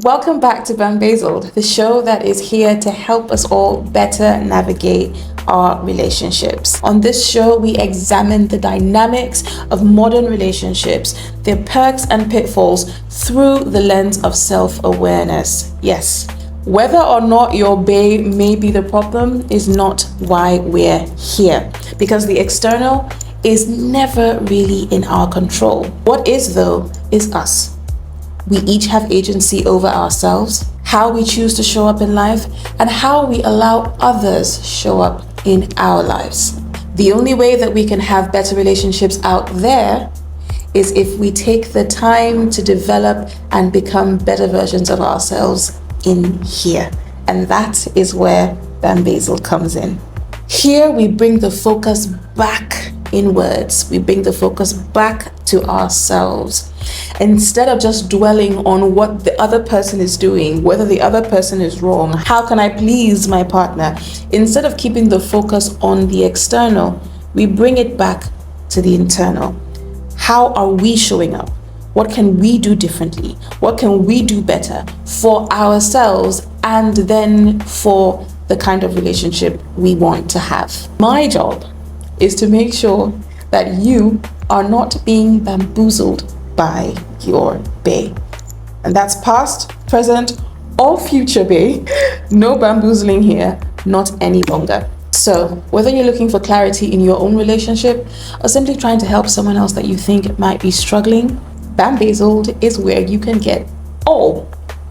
Welcome back to Bambazeled, the show that is here to help us all better navigate our relationships. On this show, we examine the dynamics of modern relationships, their perks and pitfalls through the lens of self-awareness. Yes, whether or not your bae may be the problem is not why we're here, because the external is never really in our control. What is, though, is us. We each have agency over ourselves, how we choose to show up in life, and how we allow others show up in our lives. The only way that we can have better relationships out there is if we take the time to develop and become better versions of ourselves in here. And that is where Bambazeled comes in. Here we bring the focus back inwards. We bring the focus back to ourselves. Instead of just dwelling on what the other person is doing, whether the other person is wrong, how can I please my partner? Instead of keeping the focus on the external, we bring it back to the internal. How are we showing up? What can we do differently? What can we do better for ourselves and then for the kind of relationship we want to have? My job is to make sure that you are not being bamboozled by your bae. And that's past, present, or future bae. No bamboozling here, not any longer. So whether you're looking for clarity in your own relationship or simply trying to help someone else that you think might be struggling, Bambazeled is where you can get all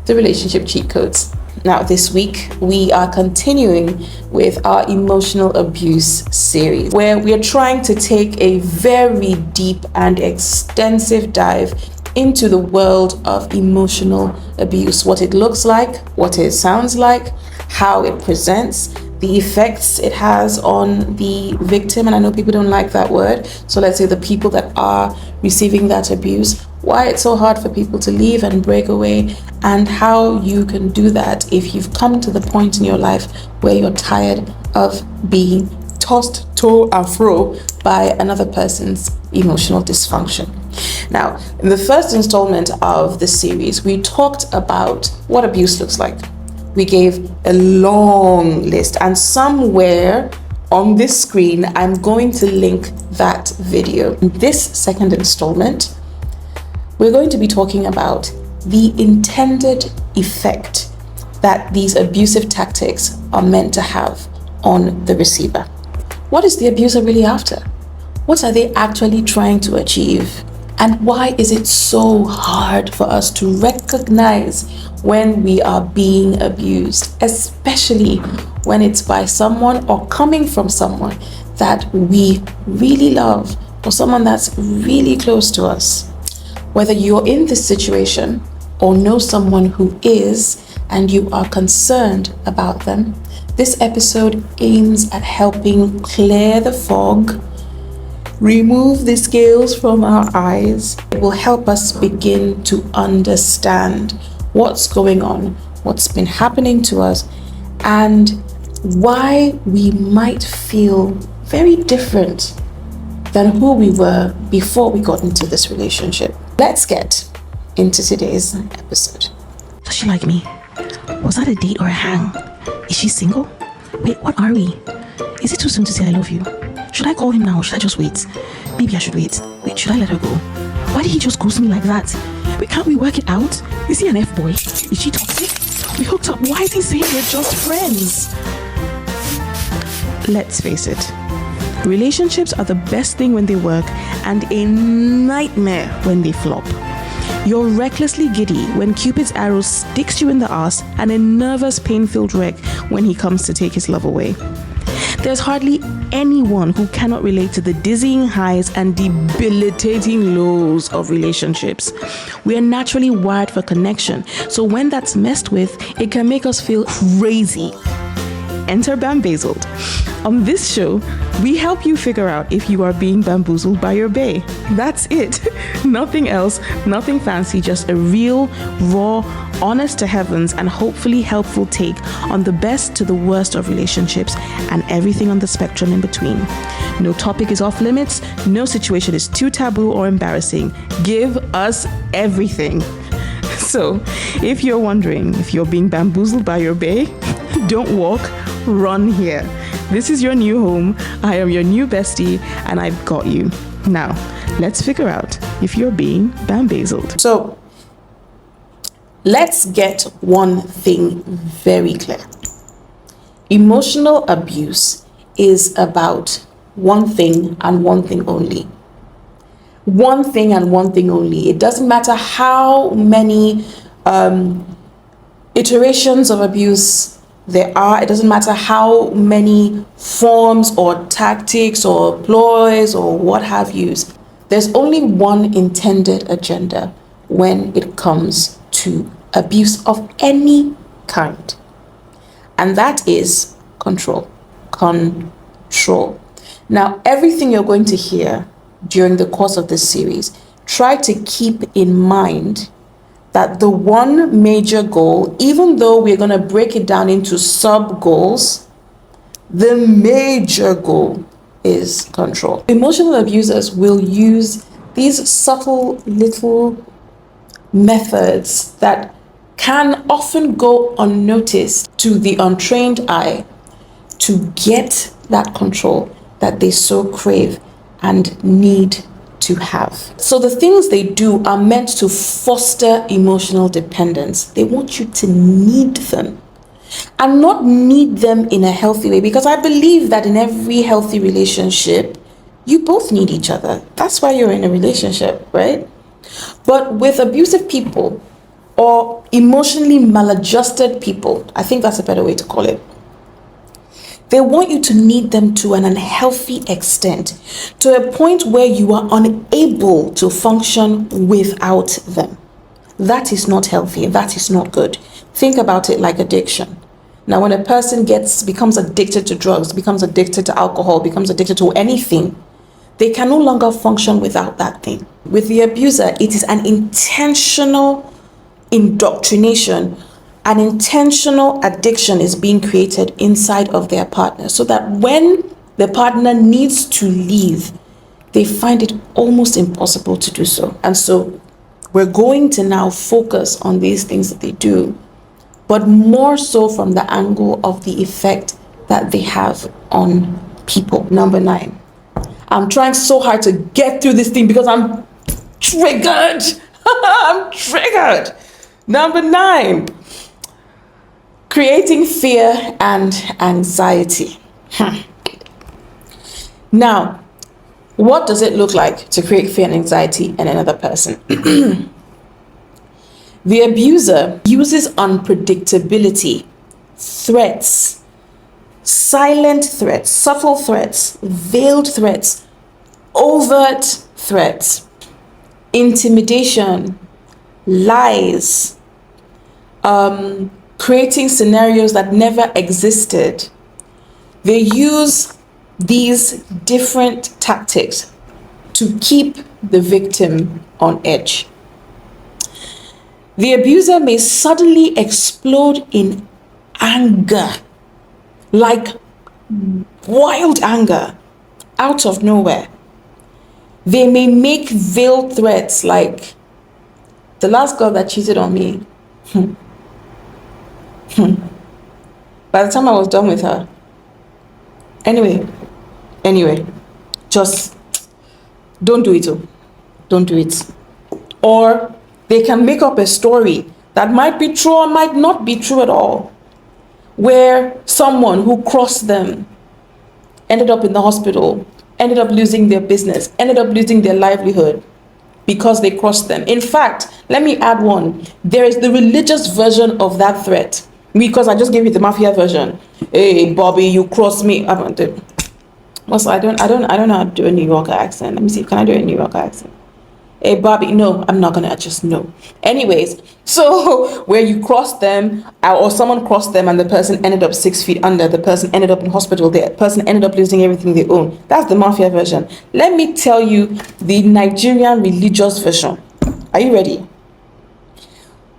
the relationship cheat codes. Now, this week, we are continuing with our emotional abuse series, where we are trying to take a very deep and extensive dive into the world of emotional abuse, what it looks like, what it sounds like, how it presents, the effects it has on the victim, and I know people don't like that word, so let's say the people that are receiving that abuse, why it's so hard for people to leave and break away, and how you can do that if you've come to the point in your life where you're tired of being tossed to and fro by another person's emotional dysfunction. Now, in the first installment of the series, we talked about what abuse looks like. We gave a long list, and somewhere on this screen, I'm going to link that video. In this second installment, we're going to be talking about the intended effect that these abusive tactics are meant to have on the receiver. What is the abuser really after? What are they actually trying to achieve? And why is it so hard for us to recognize when we are being abused, especially when it's by someone or coming from someone that we really love or someone that's really close to us? Whether you're in this situation or know someone who is and you are concerned about them, this episode aims at helping clear the fog, remove the scales from our eyes. It will help us begin to understand what's going on, what's been happening to us, and why we might feel very different than who we were before we got into this relationship. Let's get into today's episode. Does she like me? Was that a date or a hang? Is she single? Wait, what are we? Is it too soon to say I love you? Should I call him now or should I just wait? Maybe I should wait. Wait, should I let her go? Why did he just ghost me like that? Wait, can't we work it out? Is he an F-boy? Is she toxic? We hooked up. Why is he saying we're just friends? Let's face it. Relationships are the best thing when they work and a nightmare when they flop. You're recklessly giddy when Cupid's arrow sticks you in the arse and a nervous, pain-filled wreck when he comes to take his love away. There's hardly anyone who cannot relate to the dizzying highs and debilitating lows of relationships. We are naturally wired for connection, so when that's messed with, it can make us feel crazy. Enter Bambazeled. On this show, we help you figure out if you are being bamboozled by your bae. That's it. Nothing else, nothing fancy, just a real, raw, honest to heavens, and hopefully helpful take on the best to the worst of relationships and everything on the spectrum in between. No topic is off limits, no situation is too taboo or embarrassing. Give us everything. So, if you're wondering if you're being bamboozled by your bae, don't walk, run here. This is your new home. I am your new bestie, and I've got you. Now, let's figure out if you're being bamboozled. So, let's get one thing very clear. Emotional abuse is about one thing and one thing only. One thing and one thing only. It doesn't matter how many iterations of abuse there are. It doesn't matter how many forms or tactics or ploys or what have you. There's only one intended agenda when it comes to abuse of any kind. And that is control. Control. Now, everything you're going to hear during the course of this series, try to keep in mind that the one major goal, even though we're going to break it down into sub goals, the major goal is control. Emotional abusers will use these subtle little methods that can often go unnoticed to the untrained eye to get that control that they so crave and need to have. So the things they do are meant to foster emotional dependence. They want you to need them and not need them in a healthy way, because I believe that in every healthy relationship, you both need each other. That's why you're in a relationship, right? But with abusive people or emotionally maladjusted people, I think that's a better way to call it, they want you to need them to an unhealthy extent, to a point where you are unable to function without them. That is not healthy. That is not good. Think about it like addiction. Now, when a person becomes addicted to drugs, becomes addicted to alcohol, becomes addicted to anything, they can no longer function without that thing. With the abuser, it is an intentional indoctrination. An intentional addiction is being created inside of their partner, so that when the partner needs to leave, they find it almost impossible to do so. And so we're going to now focus on these things that they do, but more so from the angle of the effect that they have on people. Number 9. I'm trying so hard to get through this thing because I'm triggered. I'm triggered. Number 9. Creating fear and anxiety. Now, what does it look like to create fear and anxiety in another person? The abuser uses unpredictability, threats, silent threats, subtle threats, veiled threats, overt threats, intimidation, lies, creating scenarios that never existed. They use these different tactics to keep the victim on edge. The abuser may suddenly explode in anger, like wild anger, out of nowhere. They may make veiled threats like, the last girl that cheated on me, by the time I was done with her. Anyway, just don't do it. Don't do it. Or they can make up a story that might be true or might not be true at all, where someone who crossed them ended up in the hospital, ended up losing their business, ended up losing their livelihood because they crossed them. In fact, let me add one. There is the religious version of that threat, because I just gave you the mafia version. Hey, Bobby, you crossed me. I don't know how to do a New Yorker accent. Let me see. Can I do a New Yorker accent? Hey, Bobby, no, I'm not gonna, just no. Anyways, so where you cross them, or someone crossed them and the person ended up 6 feet under, the person ended up in hospital, the person ended up losing everything they own. That's the mafia version. Let me tell you the Nigerian religious version. Are you ready?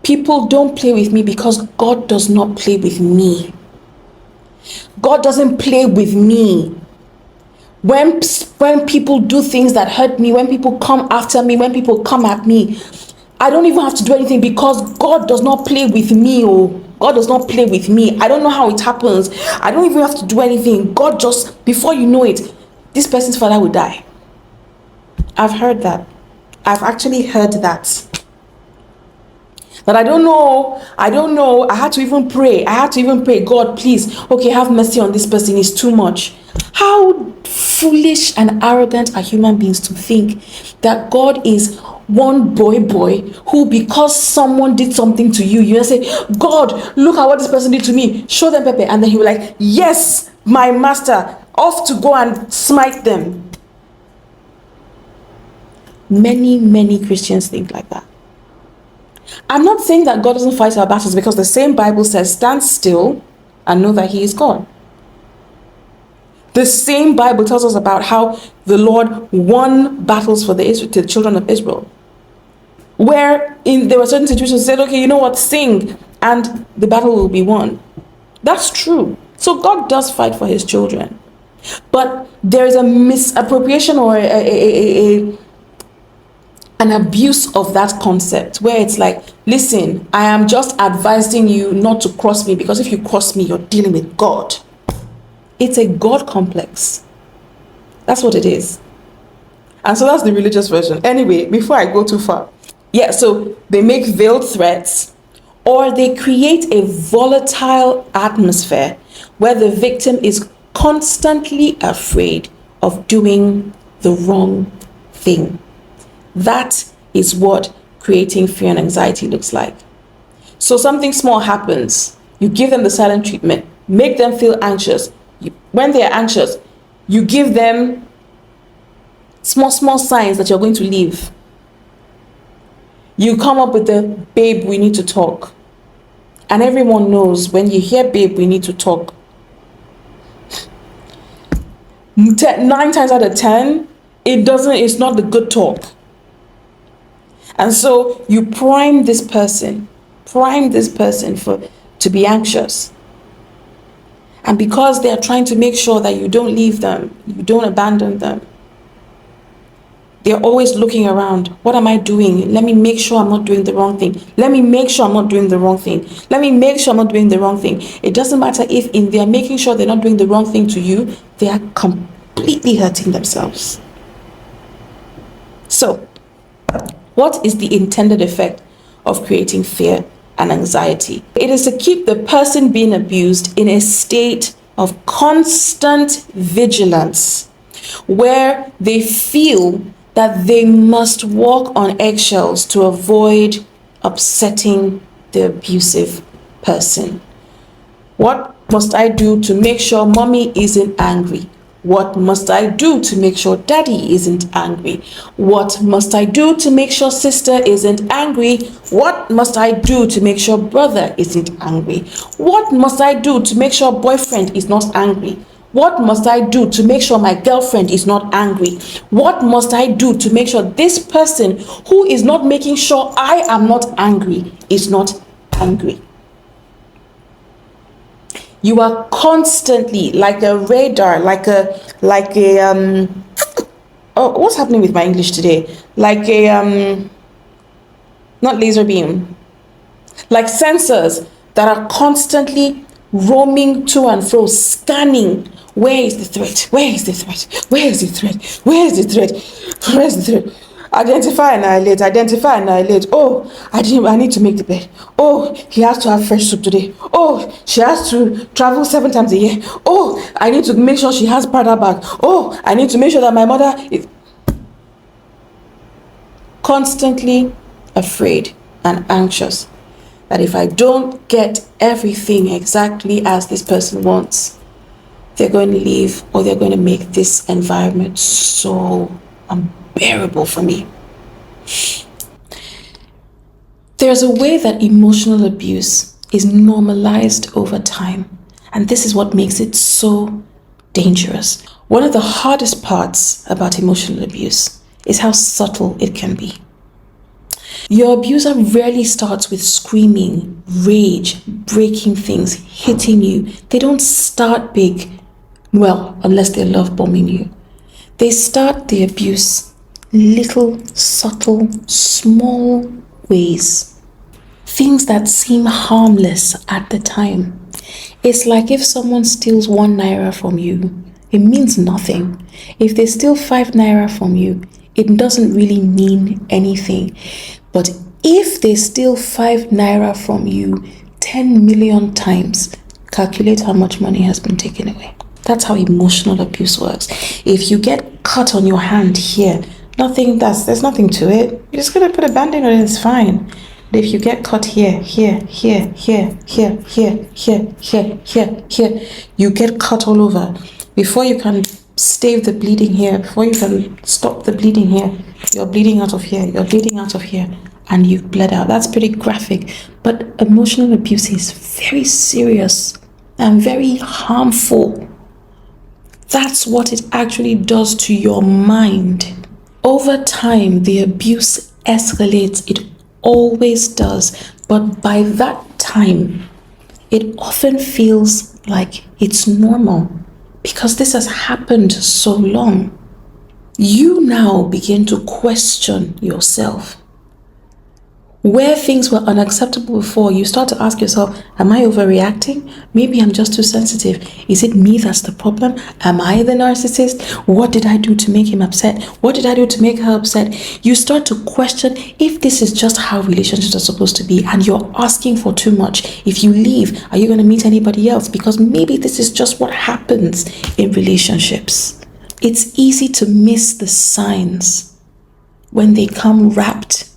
People don't play with me because God does not play with me. God doesn't play with me. When people do things that hurt me, when people come after me, when people come at me, I don't even have to do anything because God does not play with me. Oh, God does not play with me. I don't know how it happens. I don't even have to do anything. God just, before you know it, this person's father will die. I've heard that. I've actually heard that. But I don't know. I had to even pray. God, please, okay, have mercy on this person. It's too much. How foolish and arrogant are human beings to think that God is one boy who, because someone did something to you, you say, God, look at what this person did to me. Show them Pepe. And then he will like, yes, my master, off to go and smite them. Many Christians think like that. I'm not saying that God doesn't fight our battles, because the same Bible says, stand still and know that he is God. The same Bible tells us about how the Lord won battles for the children of Israel. Where there were certain situations said, okay, you know what, sing, and the battle will be won. That's true. So God does fight for his children. But there is a misappropriation or an abuse of that concept, where it's like, listen, I am just advising you not to cross me, because if you cross me, you're dealing with God. It's a God complex. That's what it is. And so that's the religious version. Anyway, before I go too far. Yeah, so they make veiled threats, or they create a volatile atmosphere where the victim is constantly afraid of doing the wrong thing. That is what creating fear and anxiety looks like. So something small happens, you give them the silent treatment, make them feel anxious. When they are anxious, you give them small signs that you're going to leave. You come up with the, babe, we need to talk. And everyone knows when you hear, babe, we need to talk, 9 times out of 10, it's not the good talk. And so you prime this person to be anxious. And because they are trying to make sure that you don't leave them, you don't abandon them, they're always looking around. What am I doing? Let me make sure I'm not doing the wrong thing. Let me make sure I'm not doing the wrong thing. Let me make sure I'm not doing the wrong thing. It doesn't matter if in their making sure they're not doing the wrong thing to you, they are completely hurting themselves. So, what is the intended effect of creating fear and anxiety? It is to keep the person being abused in a state of constant vigilance, where they feel that they must walk on eggshells to avoid upsetting the abusive person. What must I do to make sure mommy isn't angry? What must I do to make sure daddy isn't angry? What must I do to make sure sister isn't angry? What must I do to make sure brother isn't angry? What must I do to make sure boyfriend is not angry? What must I do to make sure my girlfriend is not angry? What must I do to make sure this person who is not making sure I am not angry is not angry? You are constantly like a radar, like a what's happening with my English today? Like a not laser beam, like sensors that are constantly roaming to and fro, scanning. Where is the threat? Where is the threat? Where is the threat? Where is the threat? Where is the threat? Identify, annihilate. Oh, I need to make the bed. Oh, he has to have fresh soup today. Oh, she has to travel 7 times a year. Oh, I need to make sure she has Prada bag. Oh, I need to make sure that my mother is constantly afraid and anxious that if I don't get everything exactly as this person wants, they're going to leave, or they're going to make this environment so unbearable for me. There's a way that emotional abuse is normalized over time, and this is what makes it so dangerous. One of the hardest parts about emotional abuse is how subtle it can be. Your abuser rarely starts with screaming, rage, breaking things, hitting you. They don't start big, well, unless they love bombing you. They start the abuse little, subtle, small ways, things that seem harmless at the time. It's like if someone steals 1 naira from you, it means nothing. If they steal 5 naira from you, it doesn't really mean anything. But if they steal 5 naira from you 10 million times, calculate how much money has been taken away. That's how emotional abuse works. If you get cut on your hand here, there's nothing to it. You're just gonna put a band-aid on it, it's fine. But if you get cut here, you get cut all over. Before you can stave the bleeding here, before you can stop the bleeding here, you're bleeding out of here, and you've bled out. That's pretty graphic. But emotional abuse is very serious and very harmful. That's what it actually does to your mind. Over time, the abuse escalates. It always does. But by that time, it often feels like it's normal because this has happened so long. You now begin to question yourself. Where things were unacceptable before, you start to ask yourself, am I overreacting? Maybe I'm just too sensitive. Is it me that's the problem? Am I the narcissist? What did I do to make him upset? What did I do to make her upset? You start to question if this is just how relationships are supposed to be, and you're asking for too much. If you leave, are you going to meet anybody else? Because maybe this is just what happens in relationships. It's easy to miss the signs when they come wrapped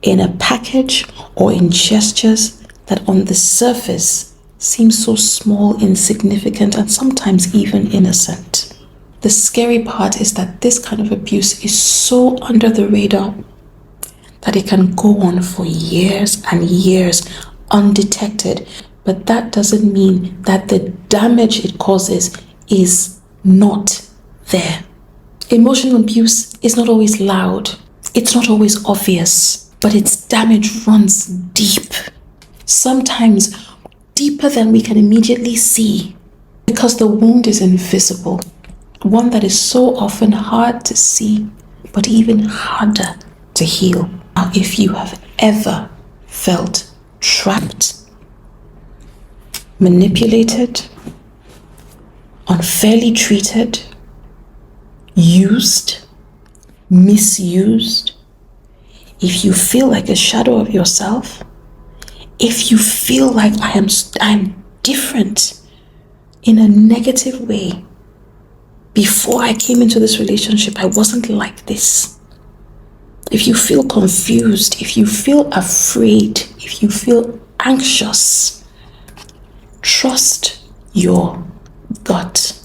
in a package or in gestures that on the surface seem so small, insignificant, and sometimes even innocent. The scary part is that this kind of abuse is so under the radar that it can go on for years and years undetected, but that doesn't mean that the damage it causes is not there. Emotional abuse is not always loud. It's not always obvious. But its damage runs deep, sometimes deeper than we can immediately see, because the wound is invisible, one that is so often hard to see, but even harder to heal. Now, if you have ever felt trapped, manipulated, unfairly treated, used, misused, if you feel like a shadow of yourself, if you feel like I'm different in a negative way, before I came into this relationship, I wasn't like this. If you feel confused, if you feel afraid, if you feel anxious, trust your gut.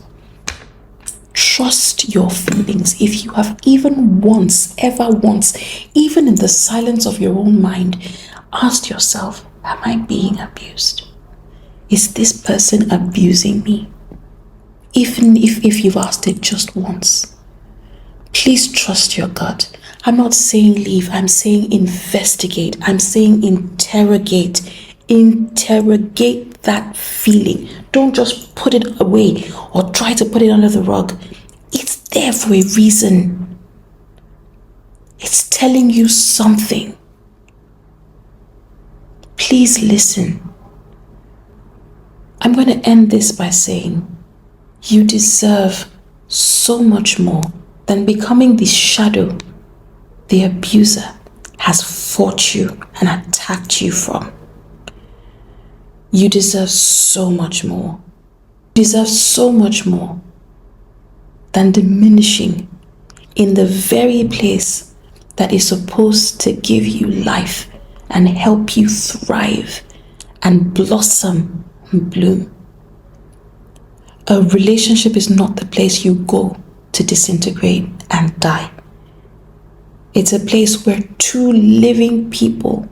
Trust your feelings. If you have even once, even in the silence of your own mind, asked yourself, am I being abused? Is this person abusing me? Even if you've asked it just once, please trust your gut. I'm not saying leave, I'm saying investigate. I'm saying interrogate. Interrogate that feeling. Don't just put it away or try to put it under the rug. It's there for a reason. It's telling you something. Please listen. I'm going to end this by saying you deserve so much more than becoming the shadow the abuser has fought you and attacked you from. You deserve so much more. You deserve so much more than diminishing in the very place that is supposed to give you life and help you thrive and blossom and bloom. A relationship is not the place you go to disintegrate and die. It's a place where two living people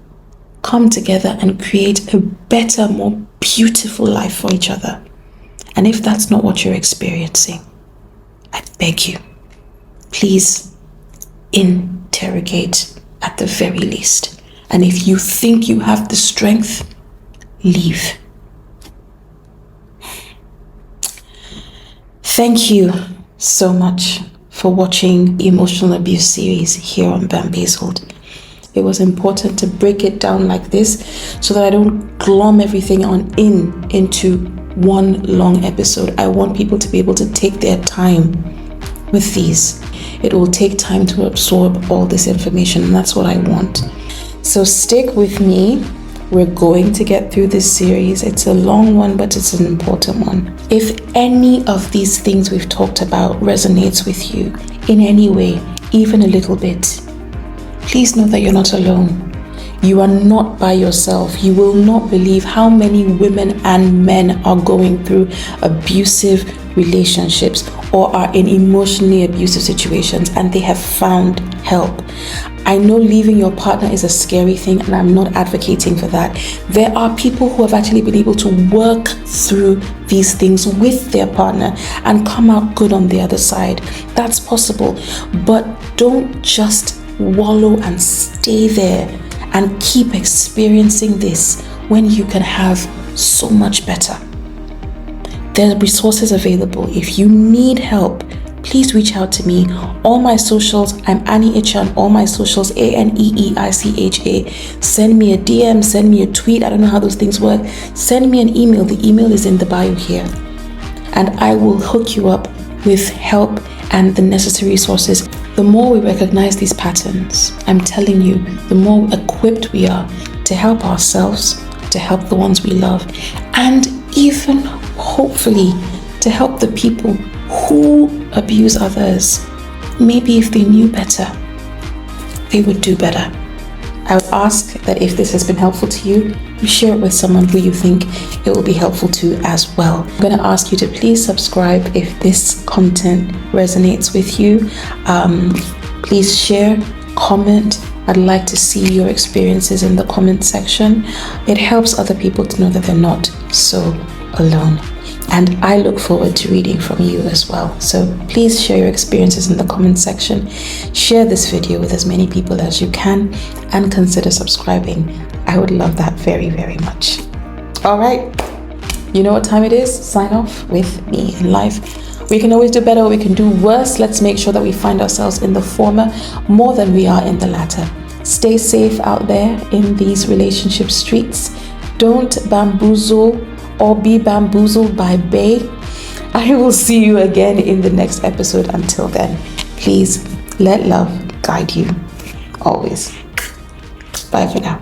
come together and create a better, more beautiful life for each other. And if that's not what you're experiencing, I beg you, please interrogate at the very least. And if you think you have the strength, leave. Thank you so much for watching the Emotional Abuse series here on Bambazeled. it was important to break it down like this so that I don't glom everything into one long episode. I want people to be able to take their time with these. It will take time to absorb all this information, and that's what I want. So stick with me. We're going to get through this series. It's a long one, but it's an important one. If any of these things we've talked about resonates with you in any way, even a little bit, please know that you're not alone. You are not by yourself. You will not believe how many women and men are going through abusive relationships or are in emotionally abusive situations, and they have found help. I know leaving your partner is a scary thing, and I'm not advocating for that. There are people who have actually been able to work through these things with their partner and come out good on the other side. That's possible, but don't just wallow and stay there and keep experiencing this when you can have so much better. There are resources available. If you need help, please reach out to me. All my socials, I'm Annie Icha on all my socials, ANEEICHA. Send me a DM, send me a tweet. I don't know how those things work. Send me an email. The email is in the bio here. And I will hook you up with help and the necessary resources. The more we recognize these patterns, I'm telling you, the more equipped we are to help ourselves, to help the ones we love, and even hopefully to help the people who abuse others. Maybe if they knew better, they would do better. I would ask that if this has been helpful to you, you share it with someone who you think it will be helpful to as well. I'm going to ask you to please subscribe if this content resonates with you. Please share, comment. I'd like to see your experiences in the comment section. It helps other people to know that they're not so alone. And I look forward to reading from you as well. So please share your experiences in the comment section. Share this video with as many people as you can and consider subscribing. I would love that very, very much. All right. You know what time it is? Sign off with me in life. We can always do better or we can do worse. Let's make sure that we find ourselves in the former more than we are in the latter. Stay safe out there in these relationship streets. Don't bamboozle or be bamboozled by bae. I will see you again in the next episode. Until then, please let love guide you always. Bye for now.